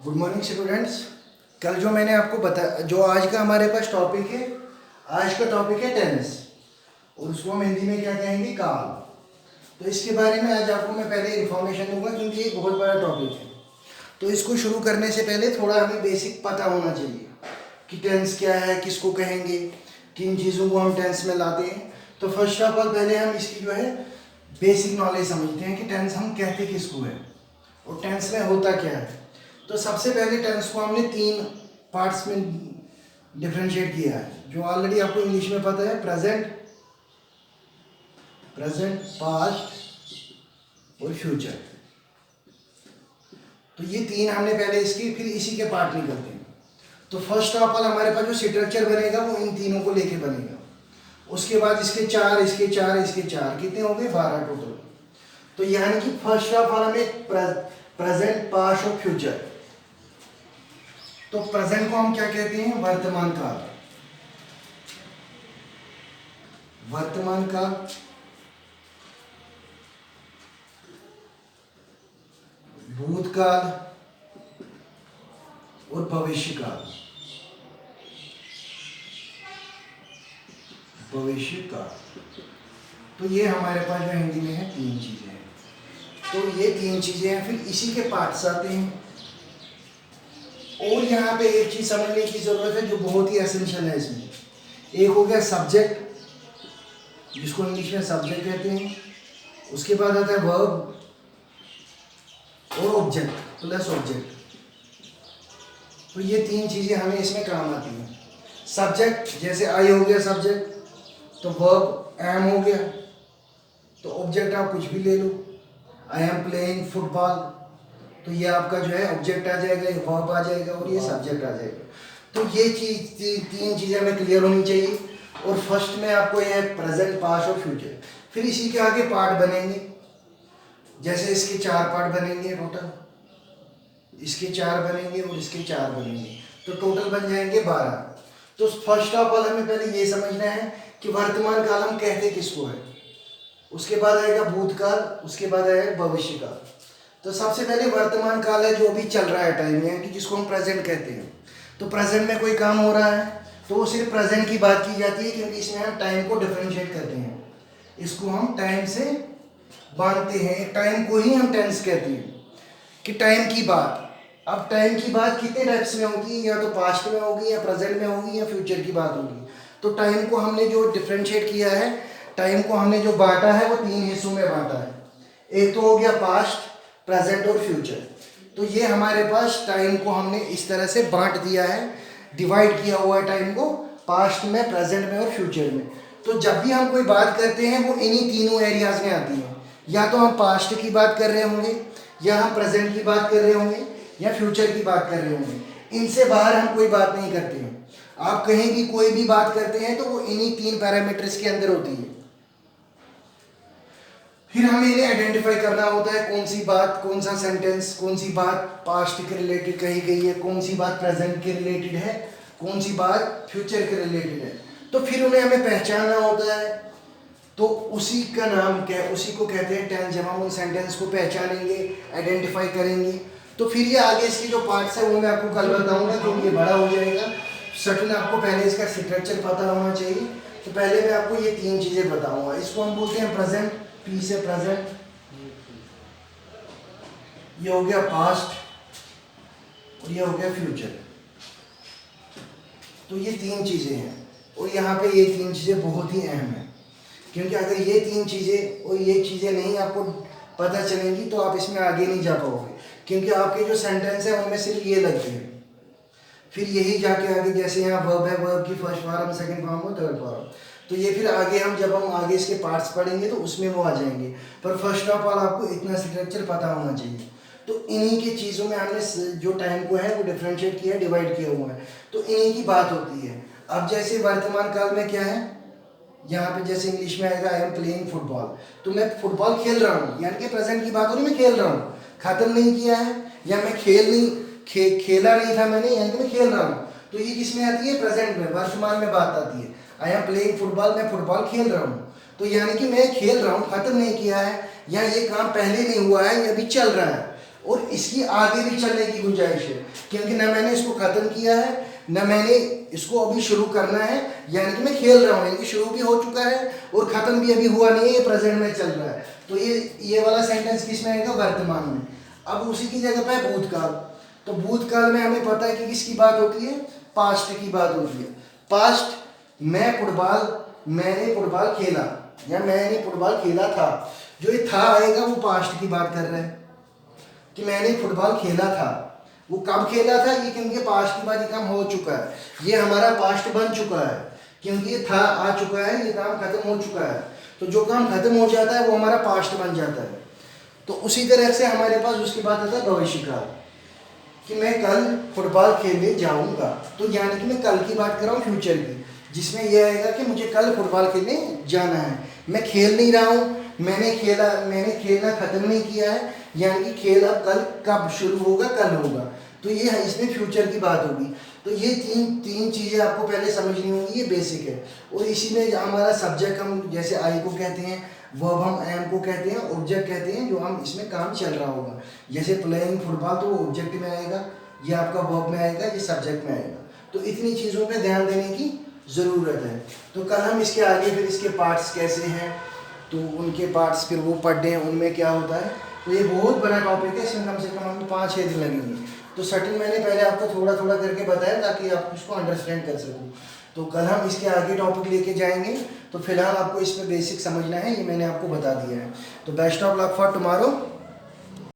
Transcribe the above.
Good morning students. कल जो मैंने आपको बताया, जो आज का हमारे पास टॉपिक है, आज का टॉपिक है टेंस और उसको हम हिंदी में क्या कहेंगे, काल। तो इसके बारे में आज आपको मैं पहले इन्फॉर्मेशन दूंगा क्योंकि ये बहुत बड़ा टॉपिक है। तो इसको शुरू करने से पहले थोड़ा हमें बेसिक पता होना चाहिए कि टेंस क्या है, किसको कहेंगे, किन चीज़ों को हम टेंस में लाते हैं। तो फर्स्ट ऑफ ऑल पहले हम इसकी जो है बेसिक नॉलेज समझते हैं कि टेंस हम कहते किसको है और टेंस में होता क्या है। तो सबसे पहले टेंस को हमने 3 पार्ट्स में डिफरेंशिएट किया है, जो ऑलरेडी आपको इंग्लिश में पता है, प्रेजेंट, पास्ट और फ्यूचर। तो ये 3 हमने पहले इसकी, फिर इसी के पार्ट निकलते हैं। तो फर्स्ट ऑफ ऑल हमारे पास जो स्ट्रक्चर बनेगा वो इन तीनों को लेके बनेगा। उसके बाद इसके 4, इसके 4, इसके 4, कितने हो गए, 12 टोटल। तो यानी कि फर्स्ट ऑफ ऑल हमें प्रेजेंट, पास्ट और फ्यूचर। तो प्रेजेंट को हम क्या कहते हैं, वर्तमान काल। वर्तमान काल, भूतकाल और भविष्य काल। भविष्य काल, तो ये हमारे पास जो हिंदी में है 3 चीजें हैं। तो ये 3 चीजें हैं, फिर इसी के पार्ट्स आते हैं। और यहाँ पे एक चीज समझने की जरूरत है जो बहुत ही एसेंशियल है इसमें। एक हो गया सब्जेक्ट, जिसको इंग्लिश में सब्जेक्ट कहते हैं। उसके बाद आता है वर्ब और ऑब्जेक्ट प्लस ऑब्जेक्ट। तो ये 3 चीजें हमें इसमें काम आती हैं। सब्जेक्ट जैसे आई हो गया सब्जेक्ट, तो वर्ब एम हो गया, तो ऑब्जेक्ट आप कुछ भी ले लो, आई एम प्लेइंग फुटबॉल, तो ये आपका जो है ऑब्जेक्ट आ जाएगा, ये वर्ब आ जाएगा और ये सब्जेक्ट आ जाएगा। तो ये चीज 3 चीजें हमें क्लियर होनी चाहिए। और फर्स्ट में आपको ये है प्रेजेंट, पास्ट और फ्यूचर। फिर इसी के आगे पार्ट बनेंगे, जैसे इसके 4 पार्ट बनेंगे टोटल, इसके 4 बनेंगे और इसके 4 बनेंगे, तो टोटल बन जाएंगे 12। तो फर्स्ट ऑफ ऑल हमें पहले ये समझना है कि वर्तमान काल हम कहते किसको है। उसके बाद आएगा भूतकाल, उसके बाद आएगा भविष्य काल। तो सबसे पहले वर्तमान काल है, जो भी चल रहा है टाइम में, कि जिसको हम प्रेजेंट कहते हैं। तो प्रेजेंट में कोई काम हो रहा है तो वो सिर्फ प्रेजेंट की बात की जाती है, क्योंकि इसमें हम टाइम को डिफरेंशिएट करते हैं, इसको हम टाइम से बांधते हैं। टाइम को ही हम टेंस कहते हैं कि टाइम की बात। अब टाइम की बात कितने टाइप्स में होगी, या तो पास्ट में होगी, या प्रेजेंट में होगी, या फ्यूचर की बात होगी। तो टाइम को हमने जो डिफरेंशिएट किया है, टाइम को हमने जो बांटा है वो 3 हिस्सों में बांटा है। एक तो हो गया पास्ट, प्रेजेंट और फ्यूचर। तो ये हमारे पास टाइम को हमने इस तरह से बांट दिया है, डिवाइड किया हुआ है टाइम को पास्ट में, प्रेजेंट में और फ्यूचर में। तो जब भी हम कोई बात करते हैं वो इन्हीं तीनों एरियाज में आती है। या तो हम पास्ट की बात कर रहे होंगे, या हम प्रेजेंट की बात कर रहे होंगे, या फ्यूचर की बात कर रहे होंगे। इनसे बाहर हम कोई बात नहीं करते हैं। आप कहीं भी कोई भी बात करते हैं तो वो इन्हीं 3 पैरामीटर्स के अंदर होती है। फिर हमें इन्हें आइडेंटिफाई करना होता है, कौन सी बात, कौन सा सेंटेंस, कौन सी बात पास्ट के रिलेटेड कही गई है, कौन सी बात प्रेजेंट के रिलेटेड है, कौन सी बात फ्यूचर के रिलेटेड है। तो फिर उन्हें हमें पहचानना होता है। तो उसी का नाम क्या है, उसी को कहते हैं टेंस। जब हम उन सेंटेंस को पहचानेंगे, आइडेंटिफाई करेंगे, तो फिर ये आगे इसके जो पार्ट्स है वो मैं आपको कल बताऊंगा, क्योंकि ये बड़ा हो जाएगा। सटन आपको पहले इसका स्ट्रक्चर पता होना चाहिए। तो पहले मैं आपको ये 3 चीजें बताऊंगा। इसको हम बोलते हैं प्रेजेंट, पी से प्रेजेंट। ये हो गया पास्ट और ये हो गया फ्यूचर। तो ये 3 चीजें हैं, और यहाँ पे ये 3 चीजें बहुत ही अहम है, क्योंकि अगर ये 3 चीजें और ये चीजें नहीं आपको पता चलेंगी तो आप इसमें आगे नहीं जा पाओगे, क्योंकि आपके जो सेंटेंस है उनमें सिर्फ ये लगते हैं। फिर यही जाके आगे, जैसे यहाँ वर्ब है, वर्ब की फर्स्ट फॉर्म, सेकंड फॉर्म और थर्ड फॉर्म। तो ये फिर आगे जब हम आगे इसके पार्ट्स पढ़ेंगे तो उसमें वो आ जाएंगे। पर फर्स्ट ऑफ ऑल आपको इतना स्ट्रक्चर पता होना चाहिए। तो इन्हीं की चीज़ों में हमने जो टाइम को है वो डिफरेंशिएट किया है, डिवाइड किया हुआ है। तो इन्हीं की बात होती है। अब जैसे वर्तमान काल में क्या है, यहाँ पे जैसे इंग्लिश में आएगा आई एम प्लेइंग फुटबॉल, तो मैं फुटबॉल खेल रहा हूँ, यानी कि प्रेजेंट की बात हो रही, मैं खेल रहा हूँ, खत्म नहीं किया है, या मैं खेला नहीं था मैंने, यानी कि मैं खेल रहा हूँ। तो ये किसमें आती है, प्रेजेंट में, वर्तमान में बात आती है। आई एम प्लेइंग फुटबॉल, मैं फुटबॉल खेल रहा हूँ, तो यानी कि मैं खेल रहा हूँ, खत्म नहीं किया है, या ये काम पहले नहीं हुआ है, ये अभी चल रहा है। और इसकी आगे भी चलने की गुंजाइश है, क्योंकि न मैंने इसको ख़त्म किया है न मैंने इसको अभी शुरू करना है, यानी कि मैं खेल रहा हूँ, यानी कि शुरू भी हो चुका है और ख़त्म भी अभी हुआ नहीं है, ये प्रेजेंट में चल रहा है। तो ये वाला सेंटेंस किस में आएगा? वर्तमान में। अब उसी की जगह पे भूतकाल। तो भूतकाल में हमें पता है कि किसकी बात होती है? पास्ट की बात होती है। पास्ट, मैंने फुटबॉल खेला या मैंने फुटबॉल खेला था। जो ये था आएगा वो पास्ट की बात कर रहा है कि मैंने फुटबॉल खेला था। वो कब खेला था? ये क्योंकि पास्ट की बात, ये काम हो चुका है, ये हमारा पास्ट बन चुका है, क्योंकि ये था आ चुका है, ये काम खत्म हो चुका है। तो जो काम खत्म हो जाता है वो हमारा पास्ट बन जाता है। तो उसी तरह से हमारे पास उसके बाद आता है भविष्यकाल, कि मैं कल फुटबॉल खेलने जाऊंगा। तो यानी कि मैं कल की बात कर रहा हूँ, फ्यूचर की, जिसमें यह आएगा कि मुझे कल फुटबॉल खेलने जाना है। मैं खेल नहीं रहा हूँ, मैंने खेलना ख़त्म नहीं किया है, यानी कि खेल अब कल कब शुरू होगा? कल होगा। तो ये इसमें फ्यूचर की बात होगी। तो ये तीन चीज़ें आपको पहले समझनी होंगी, ये बेसिक है। और इसी में हमारा सब्जेक्ट हम जैसे आई को कहते हैं, वर्ब हम एम को कहते हैं, ऑब्जेक्ट कहते हैं, जो हम इसमें काम चल रहा होगा। जैसे प्लेइंग फुटबॉल तो वो ऑब्जेक्ट में आएगा, ये आपका वर्ब में आएगा, ये सब्जेक्ट में आएगा। तो इतनी चीज़ों पे ध्यान देने की ज़रूरत है। तो कल हम इसके आगे फिर इसके पार्ट्स कैसे हैं, तो उनके पार्ट्स फिर वो पढ़ दें, उनमें क्या होता है। तो ये बहुत बड़ा टॉपिक है, इसमें कम से कम हमें 5-6 दिन लगेंगे। तो सटिल मैंने पहले आपको थोड़ा थोड़ा करके बताया ताकि आप उसको अंडरस्टैंड कर सको। तो कल हम इसके आगे टॉपिक लेके जाएंगे। तो फिलहाल आपको इस पर बेसिक समझना है, ये मैंने आपको बता दिया है। तो best of luck for tomorrow.